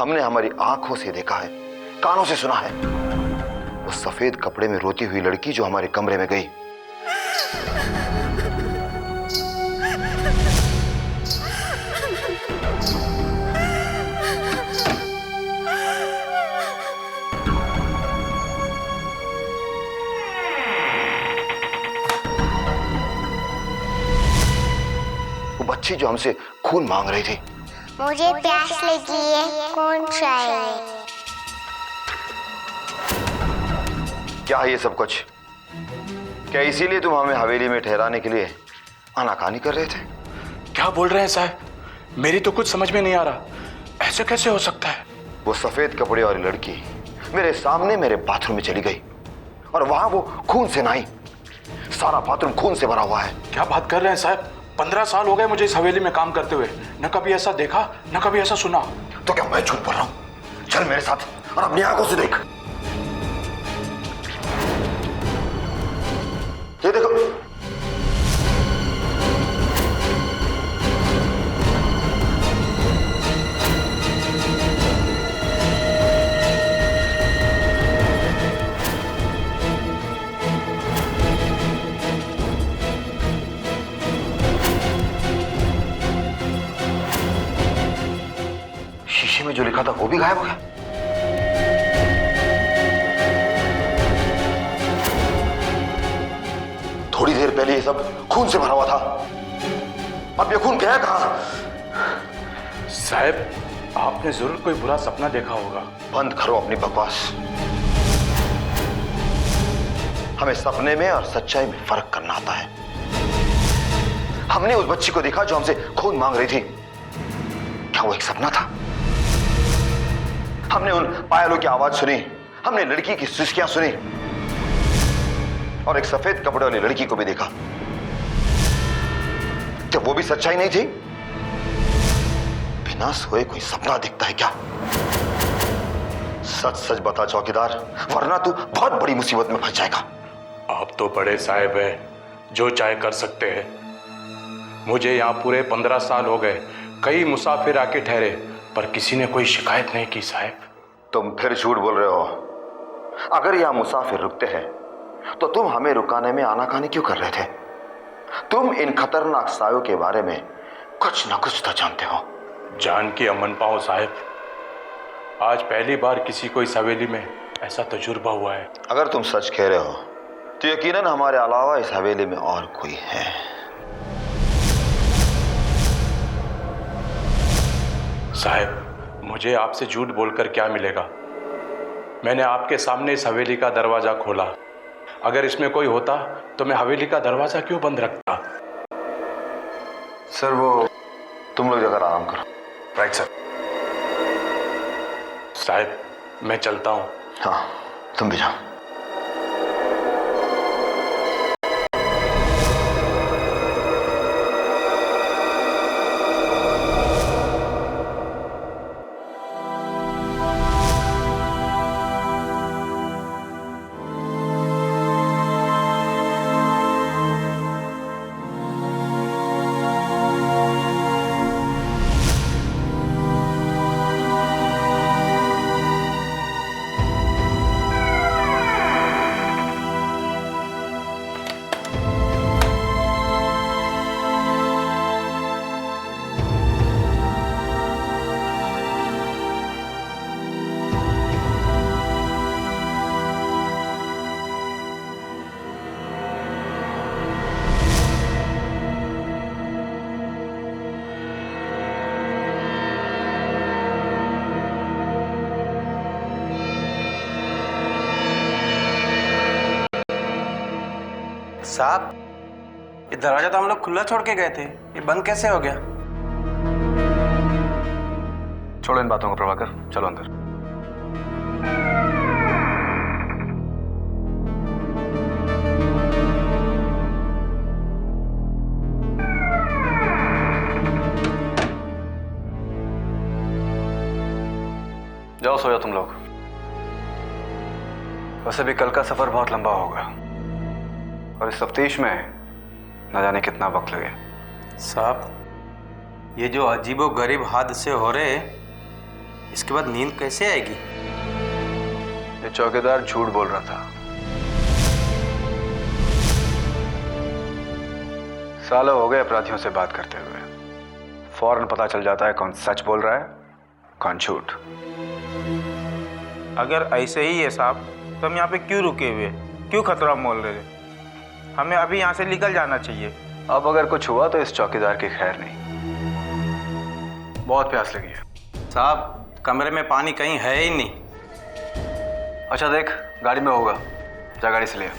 हमने हमारी आंखों से देखा है, कानों से सुना है। वो सफेद कपड़े में रोती हुई लड़की जो हमारे कमरे में गई, वो बच्ची जो हमसे खून मांग रही थी। मुझे प्यास लगी है, कौन चाहिए? क्या है ये सब कुछ? क्या इसीलिए तुम हमें हवेली में ठहराने के लिए आनाकानी कर रहे थे? क्या बोल रहे हैं साहब? मेरी तो कुछ समझ में नहीं आ रहा। ऐसे कैसे हो सकता है? वो सफेद कपड़े वाली लड़की मेरे सामने मेरे बाथरूम में चली गई और वहां वो खून से नहाई। सारा बाथरूम खून से भरा हुआ है। क्या बात कर रहे हैं साहब? 15 साल हो गए मुझे इस हवेली में काम करते हुए, न कभी ऐसा देखा न कभी ऐसा सुना। तो क्या मैं झूठ बोल रहा हूं? चल मेरे साथ और अपनी आंखों से देख। ये देखो, शीशे में जो लिखा था वो भी गायब हो गया। थोड़ी देर पहले ये सब खून से भरा हुआ था, अब ये खून गया कहां? साहब, आपने जरूर कोई बुरा सपना देखा होगा। बंद करो अपनी बकवास। हमें सपने में और सच्चाई में फर्क करना आता है। हमने उस बच्ची को देखा जो हमसे खून मांग रही थी। क्या वो एक सपना था? हमने उन पायलों की आवाज सुनी, हमने लड़की की सिसकियां सुनी और एक सफेद कपड़े वाली लड़की को भी देखा। क्या वो भी सच्चाई नहीं थी? बिना सोए कोई सपना दिखता है क्या? सच सच बता चौकीदार, वरना तू बहुत बड़ी मुसीबत में फंस जाएगा। आप तो बड़े साहब हैं, जो चाहे कर सकते हैं। मुझे यहाँ पूरे 15 साल हो गए, कई मुसाफिर आके ठहरे, पर किसी ने कोई शिकायत नहीं की साहब। तुम फिर झूठ बोल रहे हो। अगर यहां मुसाफिर रुकते हैं तो तुम हमें रुकाने में आनाकानी क्यों कर रहे थे? तुम इन खतरनाक सायों के बारे में कुछ न कुछ तो जानते हो। जान के अमन पाओ साहब, आज पहली बार किसी को इस हवेली में ऐसा तजुर्बा हुआ है। अगर तुम सच कह रहे हो तो यकीनन हमारे अलावा इस हवेली में और कोई है। साहब, मुझे आपसे झूठ बोलकर क्या मिलेगा? मैंने आपके सामने इस हवेली का दरवाजा खोला। अगर इसमें कोई होता तो मैं हवेली का दरवाजा क्यों बंद रखता? सर, वो तुम लोग जाकर आराम करो। Right sir. साहब, मैं चलता हूँ। हाँ, तुम भी जाओ। साहब, ये दरवाजा तो हम लोग खुला छोड़ के गए थे, ये बंद कैसे हो गया? छोड़ो इन बातों को प्रभाकर, चलो अंदर। जाओ सो जाओ तुम लोग। वैसे भी कल का सफर बहुत लंबा होगा और इस तफ्तीश में न जाने कितना वक्त लगे। साहब, ये जो अजीबो गरीब हादसे हो रहे, इसके बाद नींद कैसे आएगी? ये चौकीदार झूठ बोल रहा था। सालों हो गए अपराधियों से बात करते हुए। फौरन पता चल जाता है कौन सच बोल रहा है, कौन झूठ। अगर ऐसे ही है साहब तो हम यहाँ पे क्यों रुके हुए, क्यों खतरा मोल रहे? हमें अभी यहाँ से निकल जाना चाहिए। अब अगर कुछ हुआ तो इस चौकीदार की खैर नहीं। बहुत प्यास लगी है। साहब कमरे में पानी कहीं है ही नहीं। अच्छा देख, गाड़ी में होगा, जा गाड़ी से ले आ।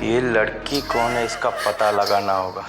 ये लड़की कौन है इसका पता लगाना होगा।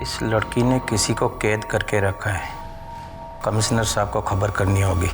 इस लड़की ने किसी को कैद करके रखा है। कमिश्नर साहब को खबर करनी होगी।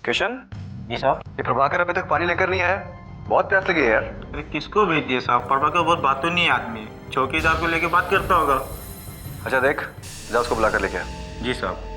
किशन, जी साहब। ये प्रभाकर अभी तक पानी लेकर नहीं आया। बहुत प्यास लगी है यार। अरे किसको भेज दिए साहब? प्रभाकर बहुत बातों नहीं आदमी है, चौकीदार को लेके बात करता होगा। अच्छा देख, जा उसको बुलाकर लेके आ। जी साहब।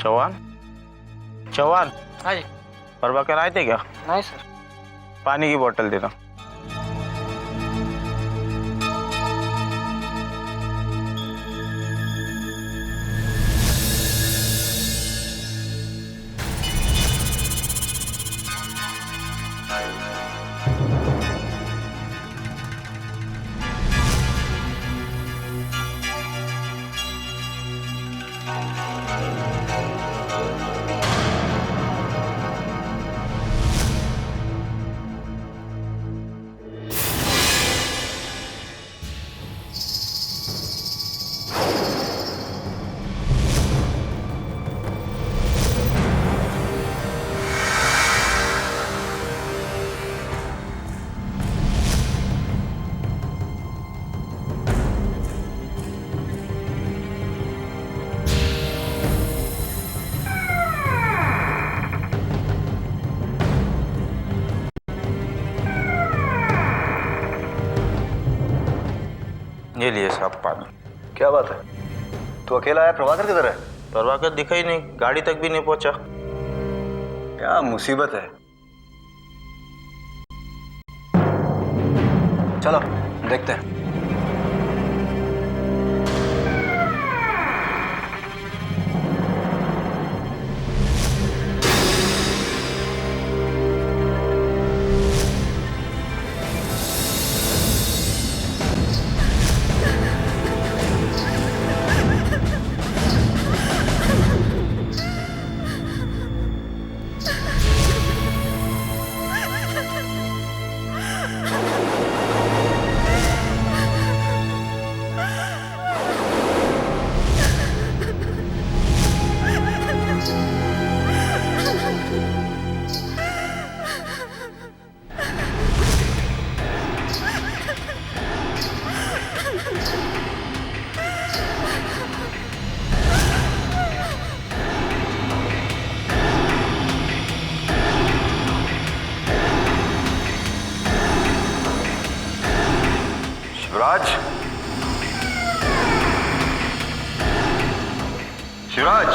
चौहान चौहान हाँ जी। प्रभाकर आए थे क्या? नहीं सर। पानी की बोतल देना। ये लिए साहब पानी। क्या बात है, तू अकेला आया? प्रभाकर किधर है? प्रभाकर दिखा ही नहीं, गाड़ी तक भी नहीं पहुंचा। क्या मुसीबत है। चलो देखते हैं। Shivraj, Shivraj,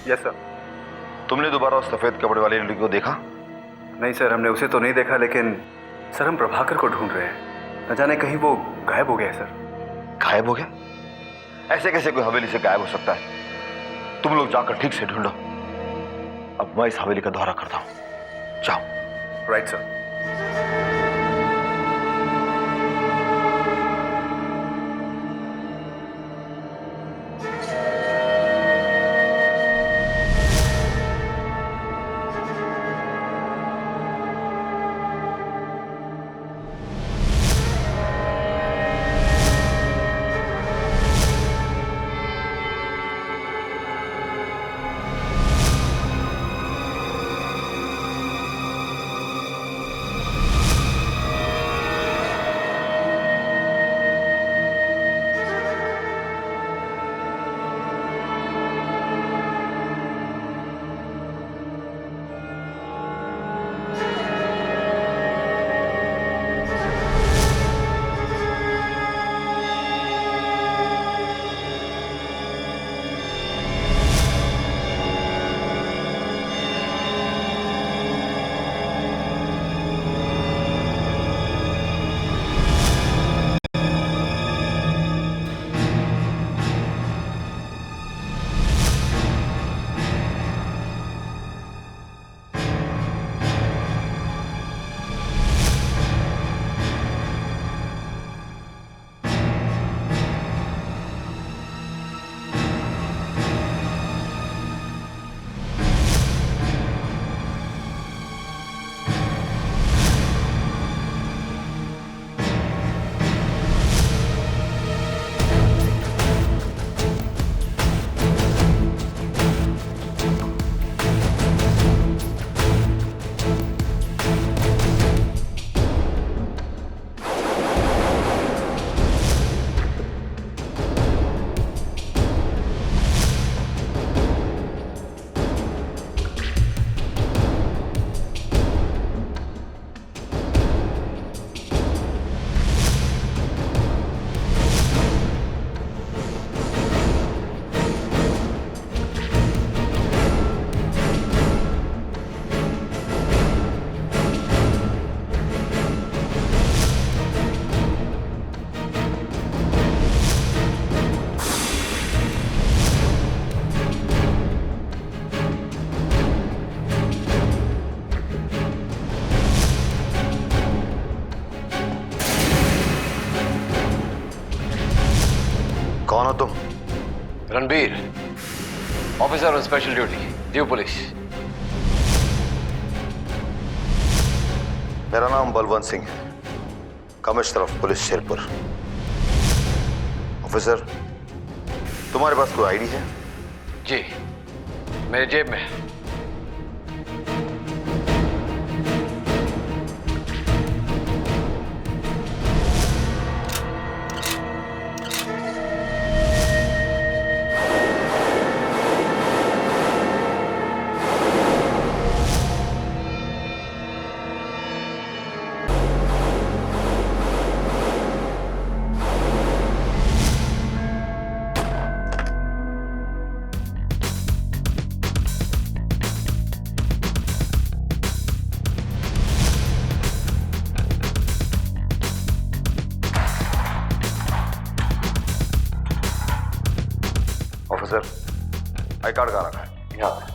yes sir. तुमने दोबारा उस सफेद कपड़े वाली लड़की को देखा? नहीं सर, हमने उसे तो नहीं देखा, लेकिन सर हम प्रभाकर को ढूंढ रहे हैं। न जाने कहीं वो गायब हो गया है सर। गायब हो गया? ऐसे कैसे कोई हवेली से गायब हो सकता है? तुम लोग जाकर ठीक से ढूंढो। अब मैं इस हवेली का दौरा करता हूं। जाओ। Right sir. Ranbir, officer on special duty, Diu police. मेरा नाम बलवंत सिंह है, commissioner of police Sherpur. Officer, तुम्हारे पास कोई आईडी है? जी, मेरे जेब में है। ऑफिसर, आई कार्ड कहाँ रखा है? यहाँ पे।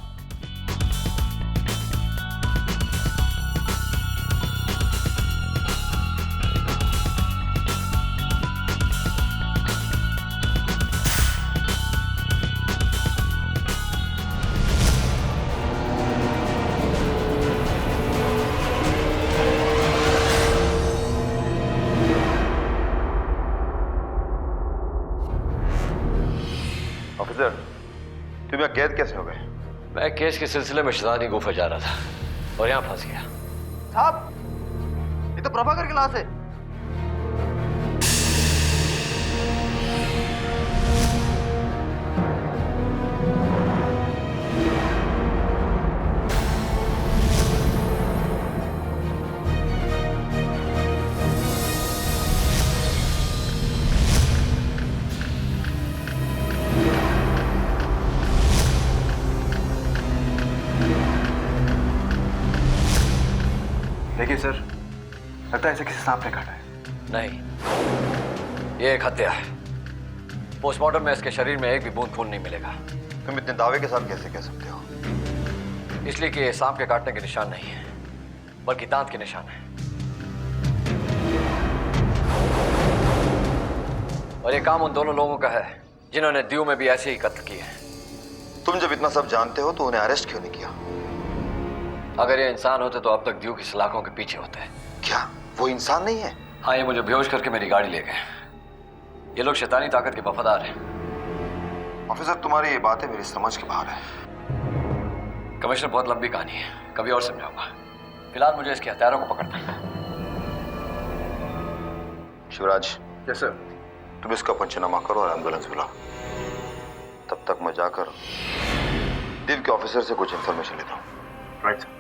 ऑफिसर, तुम यहाँ कैद कैसे हो गए? मैं केस के सिलसिले में शहजादी गुफा जा रहा था और यहाँ फंस गया। साहब, ये तो प्रभाकर की लाश है। देखिए सर, लगता है इसे किसी सांप ने काटा है। नहीं, ये एक हत्या है। पोस्टमार्टम में इसके शरीर में एक भी बूंद खून नहीं मिलेगा। तुम इतने दावे के साथ कैसे कह सकते हो? इसलिए कि ये सांप के काटने के निशान नहीं है, बल्कि दांत के निशान है। और ये काम उन दोनों लोगों का है जिन्होंने दीव में भी ऐसे ही कत्ल किए हैं। तुम जब इतना सब जानते हो तो उन्हें अरेस्ट क्यों नहीं किया? अगर ये इंसान होते तो अब तक दीव की सलाखों के पीछे होते। क्या वो इंसान नहीं है? हाँ, ये मुझे बेहोश करके मेरी गाड़ी ले गए। ये लोग शैतानी ताकत के वफादार हैं। ऑफिसर, तुम्हारी ये बातें मेरी समझ के बाहर है। कमिश्नर, बहुत लंबी कहानी है, कभी और समझाऊंगा। फिलहाल मुझे इसके हत्यारों को पकड़ना है। शिवराज। Yes sir. तुम इसका पंचनामा करो और एम्बुलेंस बुलाओ। तब तक मैं जाकर दीव के ऑफिसर से कुछ इंफॉर्मेशन लेता हूँ। Right sir.